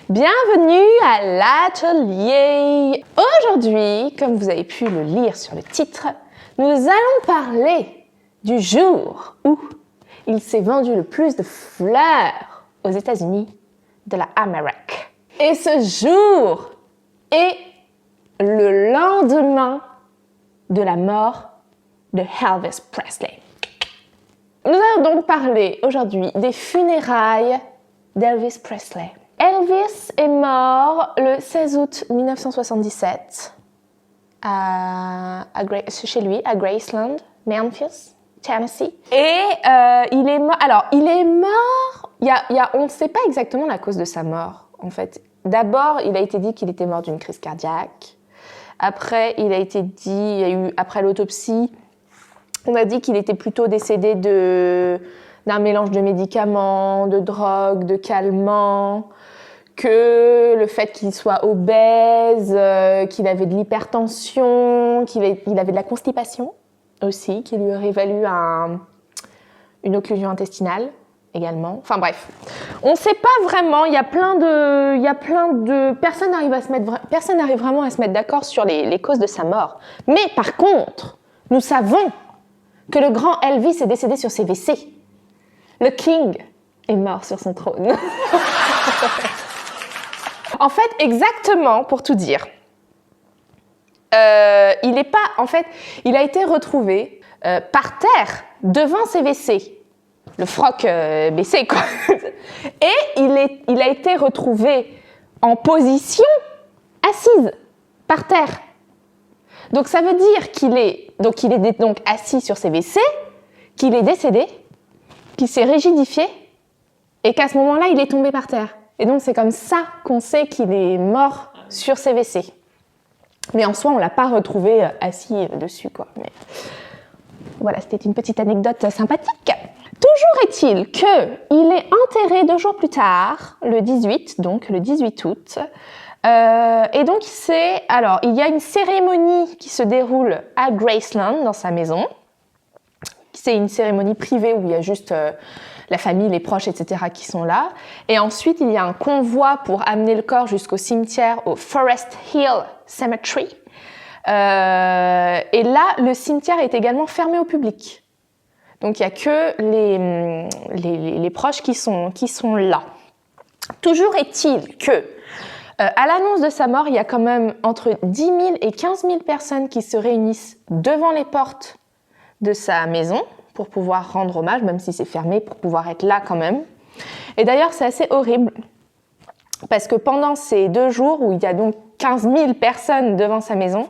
Bienvenue à l'atelier. Aujourd'hui, comme vous avez pu le lire sur le titre, nous allons parler du jour où il s'est vendu le plus de fleurs aux États-Unis de l'Amérique. Et ce jour est le lendemain de la mort de Elvis Presley. Nous allons donc parler aujourd'hui des funérailles d'Elvis Presley. Elvis est mort le 16 août 1977 chez lui, à Graceland, Memphis, Tennessee. Et il est mort. Alors, il est mort. On ne sait pas exactement la cause de sa mort, en fait. D'abord, il a été dit qu'il était mort d'une crise cardiaque. Après, il a été dit, après l'autopsie, on a dit qu'il était plutôt décédé d'un mélange de médicaments, de drogues, de calmants, que le fait qu'il soit obèse, qu'il avait de l'hypertension, qu'il avait de la constipation aussi, qui lui aurait valu une occlusion intestinale également. Enfin bref, on ne sait pas vraiment, il y a plein de... Personne n'arrive vraiment à se mettre d'accord sur les causes de sa mort. Mais par contre, nous savons que le grand Elvis est décédé sur ses WC. Le King est mort sur son trône. En fait, exactement, pour tout dire, il a été retrouvé par terre devant ses WC. Le froc baissé, quoi. Et il a été retrouvé en position assise, par terre. Donc ça veut dire qu'il est donc assis sur ses WC, qu'il est décédé, qu'il s'est rigidifié et qu'à ce moment-là, il est tombé par terre. Et donc c'est comme ça qu'on sait qu'il est mort sur ses WC. Mais en soi, on ne l'a pas retrouvé assis dessus, quoi. Mais voilà, c'était une petite anecdote sympathique. Toujours est-il qu'il est enterré 2 jours plus tard, le 18 août. Et donc, il y a une cérémonie qui se déroule à Graceland, dans sa maison. C'est une cérémonie privée où il y a juste la famille, les proches, etc. qui sont là. Et ensuite, il y a un convoi pour amener le corps jusqu'au cimetière, au Forest Hill Cemetery. Et là, le cimetière est également fermé au public. Donc, il n'y a que les proches qui sont là. Toujours est-il que à l'annonce de sa mort, il y a quand même entre 10 000 et 15 000 personnes qui se réunissent devant les portes de sa maison pour pouvoir rendre hommage, même si c'est fermé, pour pouvoir être là quand même. Et d'ailleurs, c'est assez horrible, parce que pendant ces 2 jours où il y a donc 15 000 personnes devant sa maison,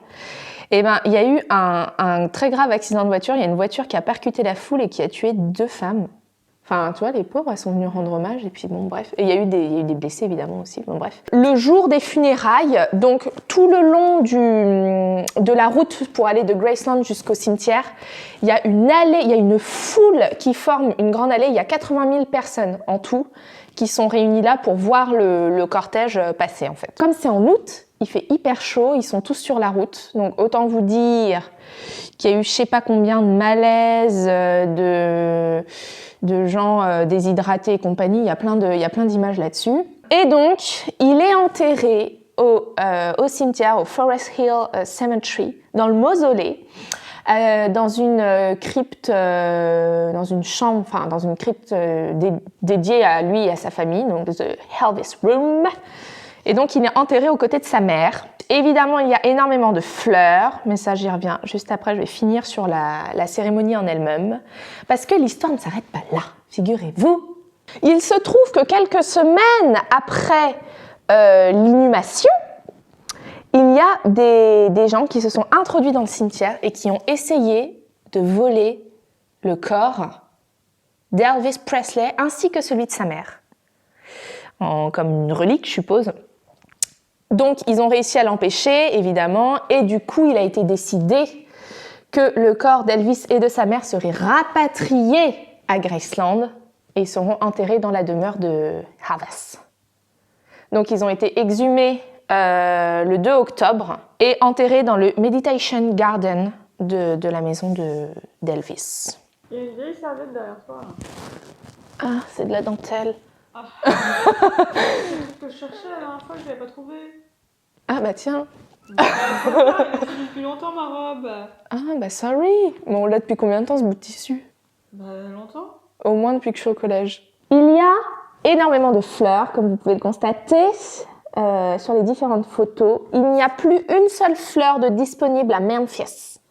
il y a eu un très grave accident de voiture. Il y a une voiture qui a percuté la foule et qui a tué 2 femmes. Enfin, tu vois, les pauvres, elles sont venues rendre hommage, et puis bon, bref. Et il y a eu des blessés, évidemment, aussi, bon, bref. Le jour des funérailles, donc tout le long de la route pour aller de Graceland jusqu'au cimetière, il y a une allée, il y a une foule qui forme une grande allée. Il y a 80 000 personnes en tout qui sont réunies là pour voir le cortège passer, en fait. Comme c'est en août, il fait hyper chaud, ils sont tous sur la route. Donc, autant vous dire qu'il y a eu je sais pas combien de malaises, de gens déshydratés et compagnie. Il y a plein d'images là-dessus. Et donc, il est enterré au cimetière, au Forest Hill Cemetery, dans le mausolée, dans une crypte, dans une chambre, enfin dans une crypte dédiée à lui et à sa famille, donc The Elvis Room. Et donc, il est enterré aux côtés de sa mère. Évidemment, il y a énormément de fleurs, mais ça, j'y reviens juste après. Je vais finir sur la cérémonie en elle-même, parce que l'histoire ne s'arrête pas là, figurez-vous. Il se trouve que quelques semaines après l'inhumation, il y a des gens qui se sont introduits dans le cimetière et qui ont essayé de voler le corps d'Elvis Presley ainsi que celui de sa mère, comme une relique, je suppose. Donc, ils ont réussi à l'empêcher, évidemment, et du coup, il a été décidé que le corps d'Elvis et de sa mère serait rapatrié à Graceland et ils seront enterrés dans la demeure de Elvis. Donc, ils ont été exhumés le 2 octobre et enterrés dans le Meditation Garden de la maison d'Elvis. Il y a une vieille serviette derrière toi. Ah, c'est de la dentelle. Ah, c'est ce que je cherchais la dernière fois, je l'avais pas trouvé. Ah bah tiens. Il a fini depuis longtemps ma robe. Ah bah sorry. Bon, on l'a depuis combien de temps ce bout de tissu? Bah longtemps. Au moins depuis que je suis au collège. Il y a énormément de fleurs, comme vous pouvez le constater, sur les différentes photos. Il n'y a plus une seule fleur de disponible à Memphis.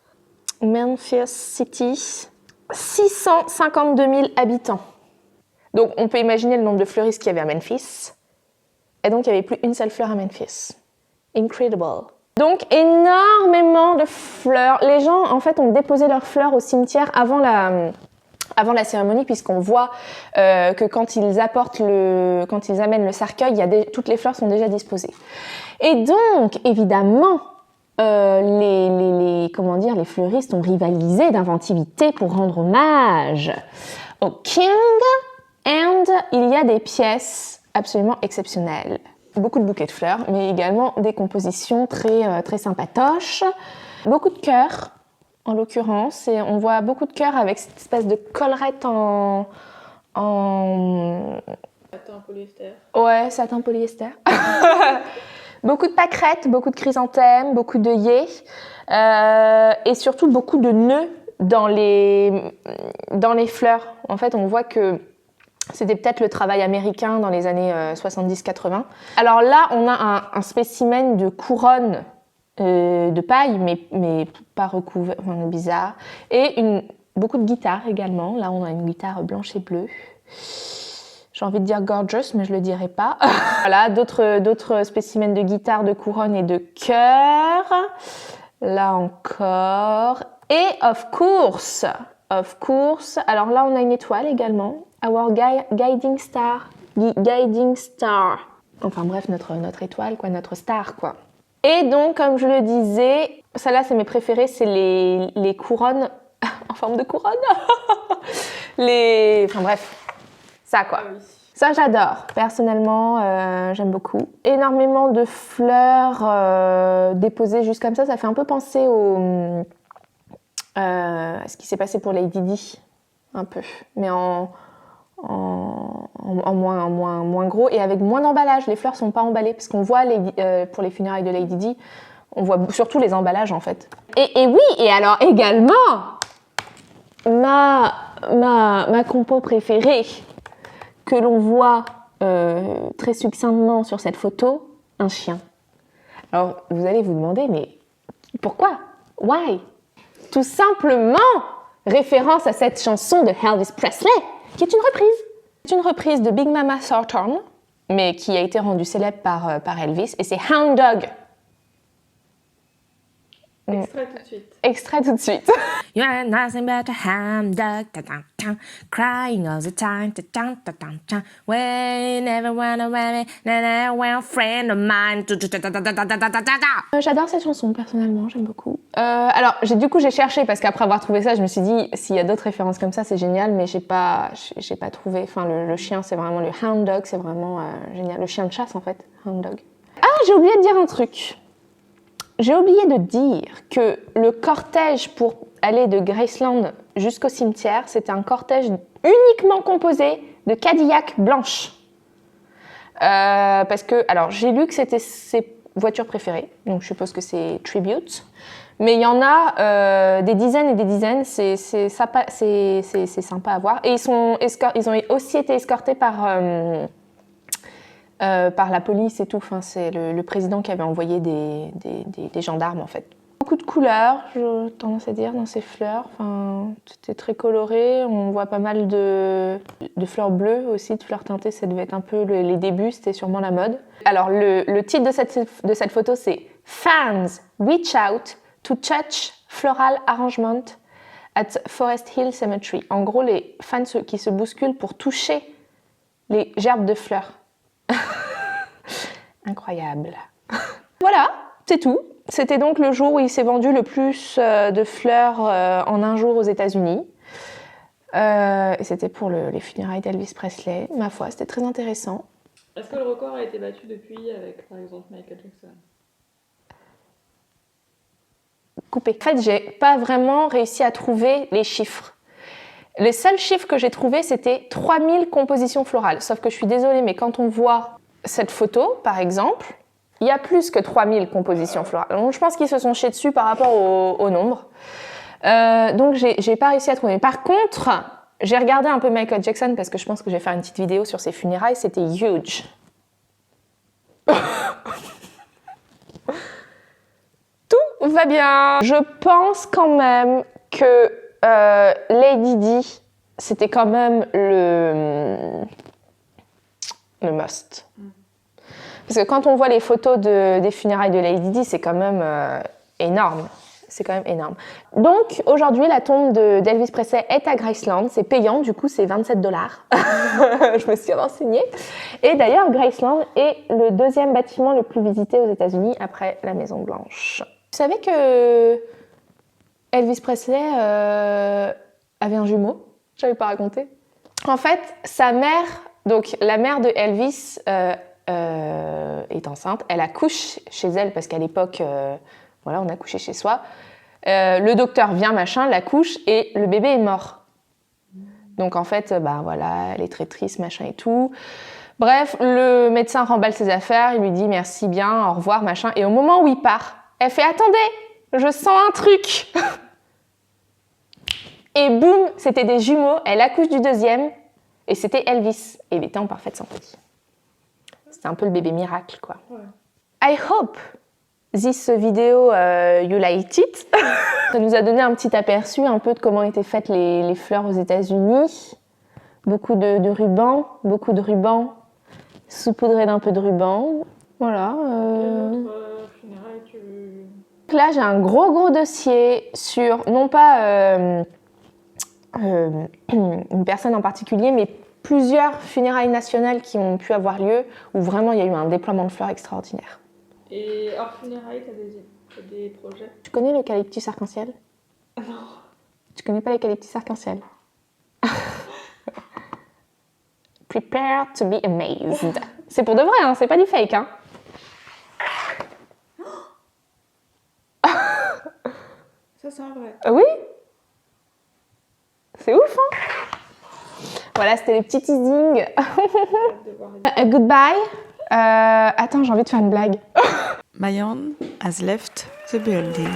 Memphis City, 652 000 habitants. Donc on peut imaginer le nombre de fleuristes qu'il y avait à Memphis. Et donc il n'y avait plus une seule fleur à Memphis. Incredible. Donc énormément de fleurs. Les gens en fait ont déposé leurs fleurs au cimetière avant la cérémonie, puisqu'on voit que quand ils amènent le cercueil, toutes les fleurs sont déjà disposées. Et donc, évidemment, les fleuristes ont rivalisé d'inventivité pour rendre hommage au King, et il y a des pièces absolument exceptionnelles. Beaucoup de bouquets de fleurs, mais également des compositions très, très sympatoches. Beaucoup de cœurs, en l'occurrence, et on voit beaucoup de cœurs avec cette espèce de collerette en... Satin polyester. Ouais, satin polyester. Beaucoup de pâquerettes, beaucoup de chrysanthèmes, beaucoup d'œillets, et surtout beaucoup de nœuds dans les fleurs. En fait, on voit que c'était peut-être le travail américain dans les années 70-80. Alors là, on a un spécimen de couronne de paille, mais pas recouvert, enfin, bizarre. Et beaucoup de guitares également. Là, on a une guitare blanche et bleue. J'ai envie de dire gorgeous, mais je le dirai pas. Voilà, d'autres spécimens de guitare, de couronne et de cœur. Là encore. Et of course. Alors là, on a une étoile également. Our guiding star. Guiding star. Enfin bref, notre étoile, quoi, notre star, quoi. Et donc, comme je le disais, celle-là, c'est mes préférées, c'est les couronnes en forme de couronne. Enfin bref, ça, quoi. Ah oui. Ça, j'adore. Personnellement, j'aime beaucoup. Énormément de fleurs déposées juste comme ça fait un peu penser à ce qui s'est passé pour Lady Di, un peu, mais en moins gros et avec moins d'emballage. Les fleurs sont pas emballées parce qu'on voit pour les funérailles de Lady Di, on voit surtout les emballages en fait. Et oui, et alors également ma compo préférée que l'on voit très succinctement sur cette photo, un chien. Alors vous allez vous demander, mais pourquoi? Why? Tout simplement référence à cette chanson de Elvis Presley, qui est une reprise. C'est une reprise de Big Mama Thornton, mais qui a été rendue célèbre par Elvis, et c'est Hound Dog. Extrait tout de suite. Extrait tout de suite. You are nothing but a hound dog, crying all the time, when everyone around me, a friend of mine. J'adore cette chanson, personnellement, j'aime beaucoup. Alors, j'ai cherché, parce qu'après avoir trouvé ça, je me suis dit, s'il y a d'autres références comme ça, c'est génial, mais j'ai pas trouvé. Enfin, le chien, c'est vraiment le Hound Dog, c'est vraiment génial. Le chien de chasse, en fait, Hound Dog. Ah, j'ai oublié de dire un truc. J'ai oublié de dire que le cortège pour aller de Graceland jusqu'au cimetière, c'était un cortège uniquement composé de Cadillac blanches. Parce que, alors, j'ai lu que c'était ses voitures préférées, donc je suppose que c'est Tribute. Mais il y en a des dizaines et des dizaines, c'est sympa à voir. Et ils ont aussi été escortés par la police et tout. Enfin, c'est le président qui avait envoyé des gendarmes, en fait. Beaucoup de couleurs, j'ai tendance à dire, dans ces fleurs. Enfin, c'était très coloré. On voit pas mal de fleurs bleues aussi, de fleurs teintées. Ça devait être un peu les débuts, c'était sûrement la mode. Alors, le titre de cette photo, c'est « Fans reach out to touch floral arrangement at Forest Hill Cemetery ». En gros, les fans qui se bousculent pour toucher les gerbes de fleurs. Incroyable. Voilà, c'est tout. C'était donc le jour où il s'est vendu le plus de fleurs en un jour aux États-Unis. Et c'était pour les funérailles d'Elvis Presley. Ma foi, c'était très intéressant. Est-ce que le record a été battu depuis avec, par exemple, Michael Jackson? Coupé. En fait, j'ai pas vraiment réussi à trouver les chiffres. Les seuls chiffres que j'ai trouvés, c'était 3000 compositions florales. Sauf que je suis désolée, mais quand on voit cette photo, par exemple, il y a plus que 3000 compositions florales. Donc, je pense qu'ils se sont chiés dessus par rapport au nombre. Donc, j'ai pas réussi à trouver. Par contre, j'ai regardé un peu Michael Jackson parce que je pense que je vais faire une petite vidéo sur ses funérailles. C'était huge. Tout va bien. Je pense quand même que Lady Di, c'était quand même le must. Parce que quand on voit les photos des funérailles de Lady Di, c'est quand même énorme. C'est quand même énorme. Donc, aujourd'hui, la tombe d'Elvis Presley est à Graceland. C'est payant, du coup, c'est $27. Je me suis renseignée. Et d'ailleurs, Graceland est le deuxième bâtiment le plus visité aux États-Unis après la Maison Blanche. Tu savais que Elvis Presley avait un jumeau? Je n'avais pas raconté. En fait, sa mère, donc la mère de Elvis est enceinte. Elle accouche chez elle parce qu'à l'époque, voilà, on accouchait chez soi. Le docteur vient, machin, l'accouche et le bébé est mort. Donc en fait, bah voilà, elle est très triste, machin et tout. Bref, le médecin remballe ses affaires, il lui dit merci bien, au revoir, machin. Et au moment où il part, elle fait attendez, je sens un truc. Et boum, c'était des jumeaux. Elle accouche du deuxième et c'était Elvis. Et il était en parfaite santé. C'était un peu le bébé miracle, quoi. Ouais. I hope this video you liked it. Ça nous a donné un petit aperçu un peu de comment étaient faites les fleurs aux États-Unis. Beaucoup de rubans, saupoudré d'un peu de ruban. Voilà. Funérailles, Là, j'ai un gros dossier sur, non pas une personne en particulier, mais plusieurs funérailles nationales qui ont pu avoir lieu, où vraiment il y a eu un déploiement de fleurs extraordinaire. Et hors funérailles, t'as des projets? Tu connais l'eucalyptus arc-en-ciel? Non. Tu connais pas l'eucalyptus arc-en-ciel? Prepare to be amazed. C'est pour de vrai, hein, c'est pas du fake, hein. Ça, c'est un vrai. Oui. C'est ouf, hein. Voilà, c'était les petits teasings. Goodbye. Attends, j'ai envie de faire une blague. Mayan has left the building.